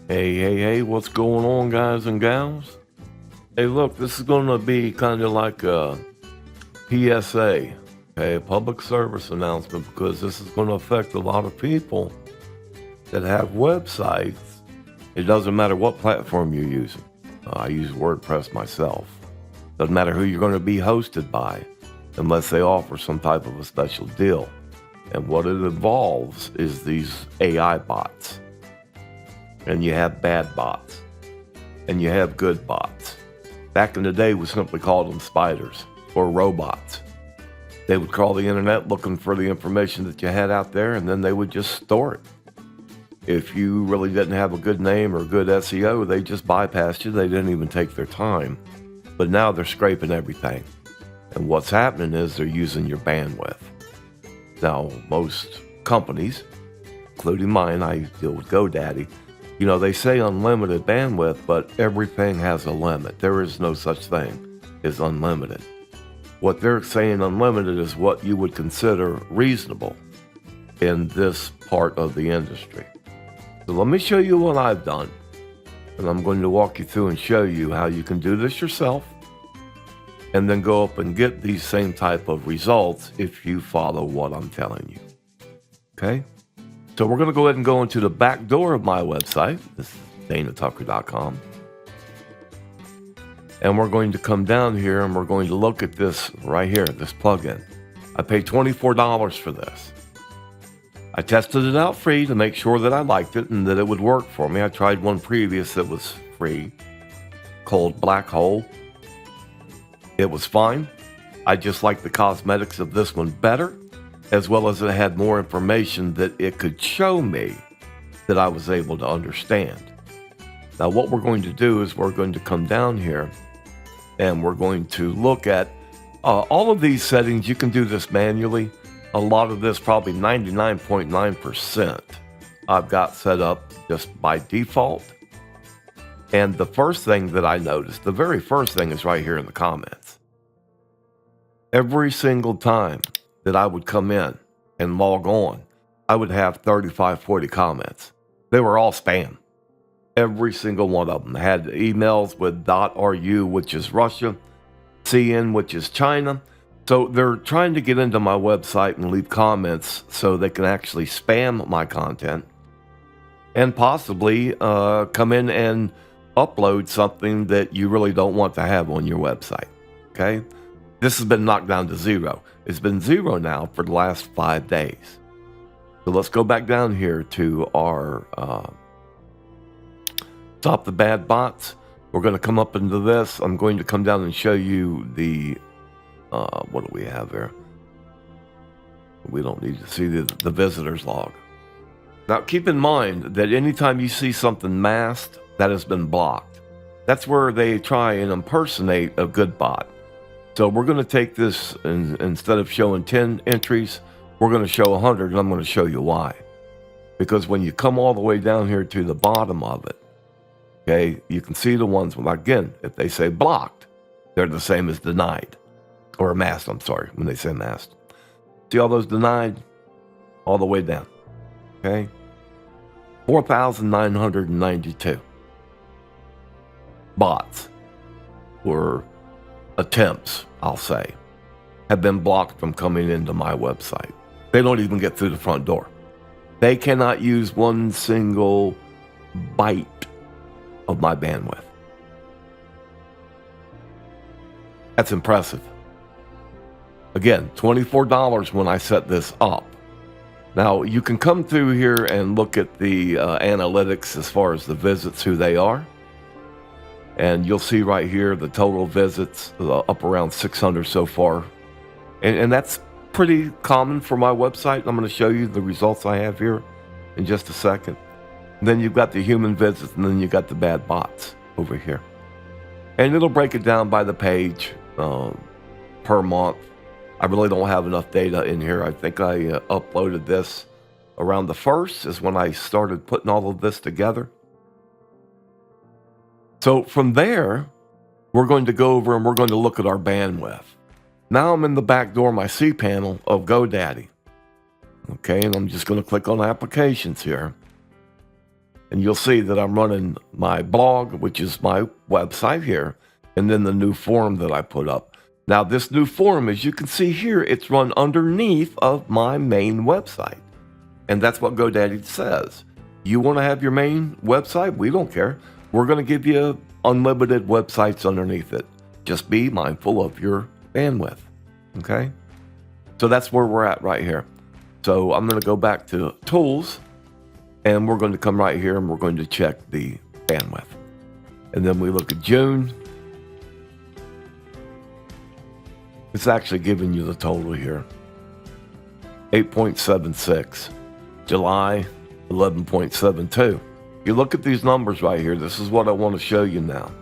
Hey, what's going on, guys and gals? Hey, look, this is going to be kind of like a PSA, okay, a public service announcement, because this is going to affect a lot of people that have websites. It doesn't matter what platform you're using. I use WordPress myself. Doesn't matter who you're going to be hosted by, unless they offer some type of a special deal. And what it involves is these AI bots. And you have bad bots, and you have good bots. Back in the day, we simply called them spiders or robots. They would crawl the internet looking for the information that you had out there, and then they would just store it. If you really didn't have a good name or good SEO, they just bypassed you. They didn't even take their time. But now they're scraping everything. And what's happening is they're using your bandwidth. Now, most companies, including mine, I deal with GoDaddy, they say unlimited bandwidth, but everything has a limit. There is no such thing as unlimited. What they're saying unlimited is what you would consider reasonable in this part of the industry. So let me show you what I've done. And I'm going to walk you through and show you how you can do this yourself and then go up and get these same type of results if you follow what I'm telling you. Okay? So we're going to go ahead and go into the back door of my website. This is danatucker.com. And we're going to come down here and we're going to look at this right here, this plugin. I paid $24 for this. I tested it out free to make sure that I liked it and that it would work for me. I tried one previous that was free called Black Hole. It was fine. I just like the cosmetics of this one better, as well as it had more information that it could show me that I was able to understand. Now, what we're going to do is we're going to come down here and we're going to look at all of these settings. You can do this manually. A lot of this, probably 99.9%, I've got set up just by default. And the first thing that I noticed, the very first thing is right here in the comments. Every single time that I would come in and log on, I would have 35, 40 comments. They were all spam. Every single one of them. I had emails with .ru, which is Russia, CN, which is China. So they're trying to get into my website and leave comments so they can actually spam my content and possibly come in and upload something that you really don't want to have on your website. Okay? This has been knocked down to zero. It's been zero now for the last 5 days. So let's go back down here to our Stop the Bad Bots. We're going to come up into this. I'm going to come down and show you the what do we have here? We don't need to see the visitors log. Now, keep in mind that anytime you see something masked, that has been blocked. That's where they try and impersonate a good bot. So we're going to take this, and instead of showing 10 entries, we're going to show 100, and I'm going to show you why. Because when you come all the way down here to the bottom of it, okay, you can see the ones, again, if they say blocked, they're the same as denied. Or masked, I'm sorry, when they say masked. See all those denied? All the way down. Okay? 4,992 bots, or attempts, I'll say, have been blocked from coming into my website. They don't even get through the front door. They cannot use one single byte of my bandwidth. That's impressive. Again, $24 when I set this up. Now, you can come through here and look at the analytics as far as the visits, who they are. And you'll see right here the total visits up around 600 so far. And that's pretty common for my website. I'm going to show you the results I have here in just a second. And then you've got the human visits, and then you've got the bad bots over here. And it'll break it down by the page per month. I really don't have enough data in here. I think I uploaded this around the 1st is when I started putting all of this together. So from there, we're going to go over and we're going to look at our bandwidth. Now I'm in the back door of my cPanel of GoDaddy. Okay, and I'm just going to click on applications here. And you'll see that I'm running my blog, which is my website here, and then the new forum that I put up. Now, this new forum, as you can see here, it's run underneath of my main website. And that's what GoDaddy says. You want to have your main website? We don't care. We're going to give you unlimited websites underneath it. Just be mindful of your bandwidth. Okay? So that's where we're at right here. So I'm going to go back to Tools, and we're going to come right here and we're going to check the bandwidth. And then we look at June. It's actually giving you the total here. 8.76. July, 11.72. You look at these numbers right here. This is what I want to show you now.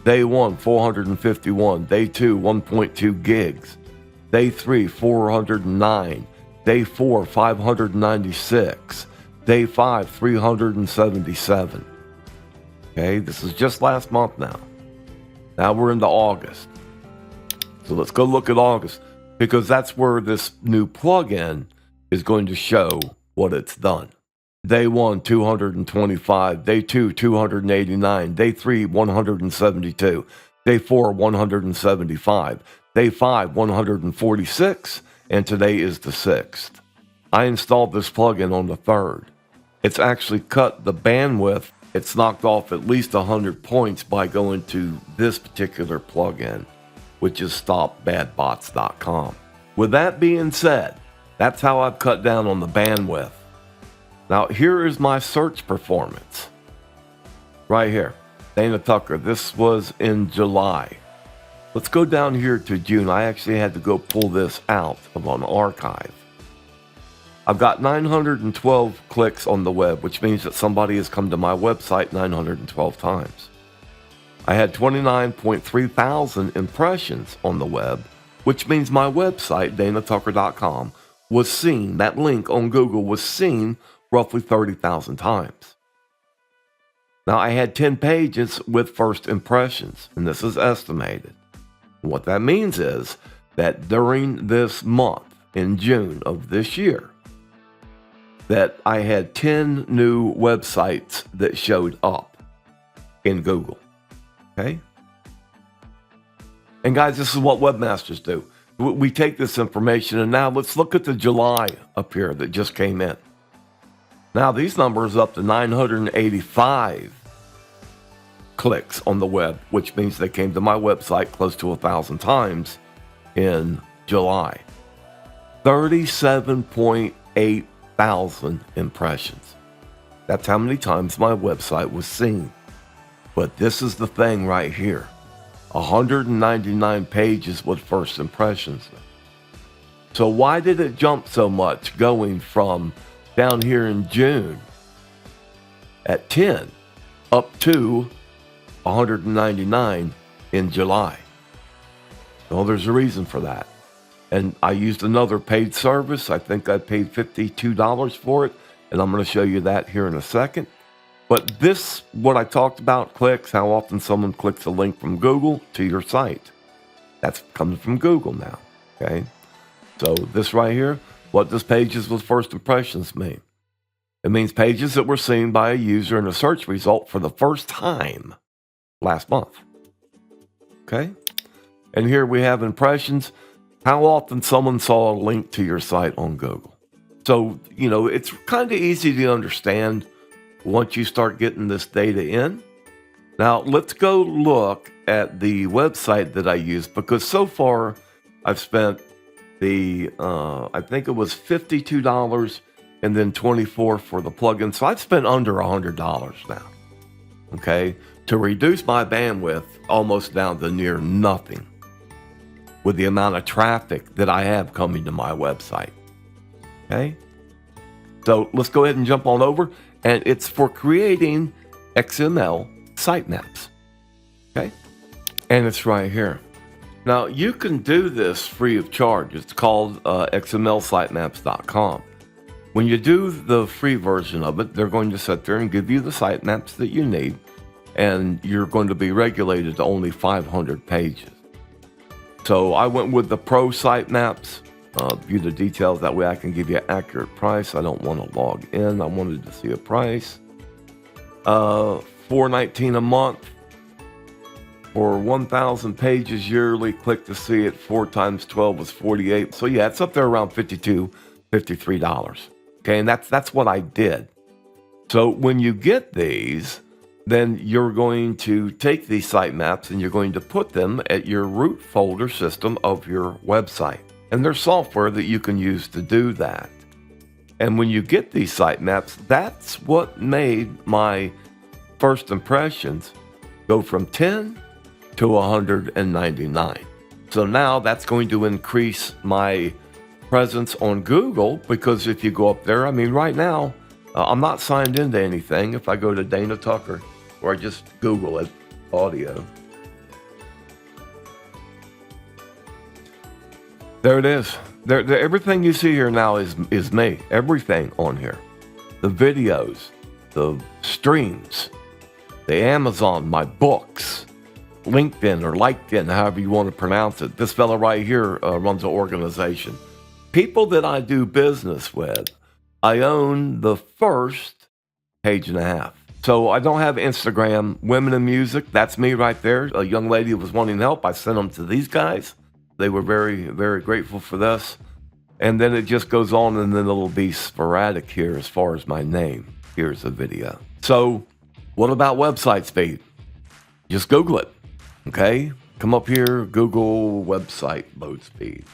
Day 1, 451. Day 2, 1.2 gigs. Day 3, 409. Day 4, 596. Day 5, 377. Okay, this is just last month now. Now we're into August. So let's go look at August, because that's where this new plugin is going to show what it's done. Day 1, 225. Day 2, 289. Day 3, 172. Day 4, 175. Day 5, 146. And today is the 6th. I installed this plugin on the 3rd. It's actually cut the bandwidth. It's knocked off at least 100 points by going to this particular plugin, which is stopbadbots.com. With that being said, that's how I've cut down on the bandwidth. Now, here is my search performance. Right here. Dana Tucker. This was in July. Let's go down here to June. I actually had to go pull this out of an archive. I've got 912 clicks on the web, which means that somebody has come to my website 912 times. I had 29.3 thousand impressions on the web, which means my website, danatucker.com, was seen, that link on Google was seen roughly 30,000 times. Now, I had 10 pages with first impressions, and this is estimated. And what that means is that during this month, in June of this year, that I had 10 new websites that showed up in Google. Okay? And guys, this is what webmasters do. We take this information, and now let's look at the July up here that just came in. Now these numbers up to 985 clicks on the web, which means they came to my website close to 1,000 times in July. 37.8 thousand impressions. That's how many times my website was seen. But this is the thing right here. 199 pages with first impressions. So why did it jump so much going from down here in June at 10 up to 199 in July? Well, there's a reason for that. And I used another paid service. I think I paid $52 for it. And I'm going to show you that here in a second. But this, what I talked about, clicks, how often someone clicks a link from Google to your site. That's coming from Google now. Okay. So this right here, what does pages with first impressions mean? It means pages that were seen by a user in a search result for the first time last month. Okay. And here we have impressions. How often someone saw a link to your site on Google. So, it's kind of easy to understand once you start getting this data in. Now, let's go look at the website that I used, because so far I've spent I think it was $52 and then $24 for the plugin. So I've spent under $100 now, okay, to reduce my bandwidth almost down to near nothing, with the amount of traffic that I have coming to my website. Okay? So let's go ahead and jump on over. And it's for creating XML sitemaps. Okay? And it's right here. Now, you can do this free of charge. It's called xmlsitemaps.com. When you do the free version of it, they're going to sit there and give you the sitemaps that you need. And you're going to be regulated to only 500 pages. So I went with the Pro Sitemaps. View the details. That way I can give you an accurate price. I don't want to log in. I wanted to see a price. $4.19 a month for 1,000 pages yearly. Click to see it. 4 times 12 was 48. So yeah, it's up there around $52, $53. Okay, and that's what I did. So when you get these, then you're going to take these sitemaps and you're going to put them at your root folder system of your website. And there's software that you can use to do that. And when you get these sitemaps, that's what made my first impressions go from 10 to 199. So now that's going to increase my presence on Google, because if you go up there, I mean, right now, I'm not signed into anything. If I go to Dana Tucker, or I just Google it, audio. There it is. Everything you see here now is me. Everything on here. The videos, the streams, the Amazon, my books, LinkedIn or LinkedIn, however you want to pronounce it. This fella right here runs an organization. People that I do business with, I own the first page and a half. So I don't have Instagram. Women in Music, that's me right there. A young lady was wanting help. I sent them to these guys. They were very, very grateful for this. And then it just goes on, and then it'll be sporadic here as far as my name. Here's a video. So what about website speed? Just Google it, okay? Come up here, Google website load speed.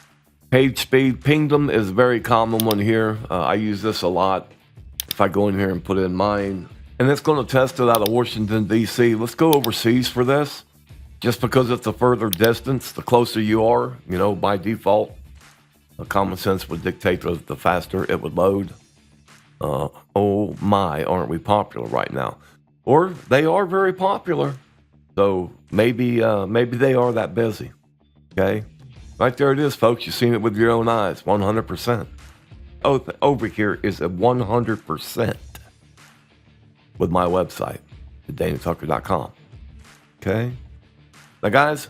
Page speed, Pingdom is a very common one here. I use this a lot. If I go in here and put in mine, and it's going to test it out of Washington, D.C. Let's go overseas for this. Just because it's a further distance, the closer you are, by default, common sense would dictate that the faster it would load. Oh my, aren't we popular right now? Or they are very popular. So maybe they are that busy. Okay? Right there it is, folks. You've seen it with your own eyes, 100%. Oh, over here is a 100% with my website, danatucker.com. Okay? Now, guys,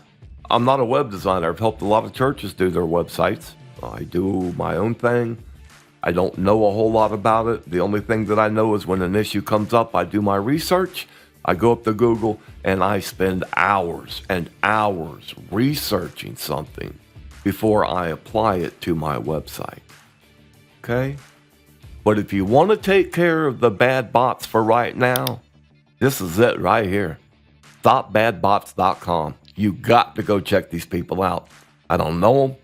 I'm not a web designer. I've helped a lot of churches do their websites. I do my own thing. I don't know a whole lot about it. The only thing that I know is when an issue comes up, I do my research. I go up to Google, and I spend hours and hours researching something before I apply it to my website. Okay? But if you want to take care of the bad bots for right now, this is it right here. StopBadBots.com. You got to go check these people out. I don't know them.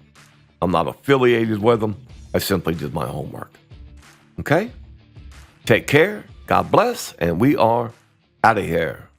I'm not affiliated with them. I simply did my homework. Okay? Take care. God bless. And we are out of here.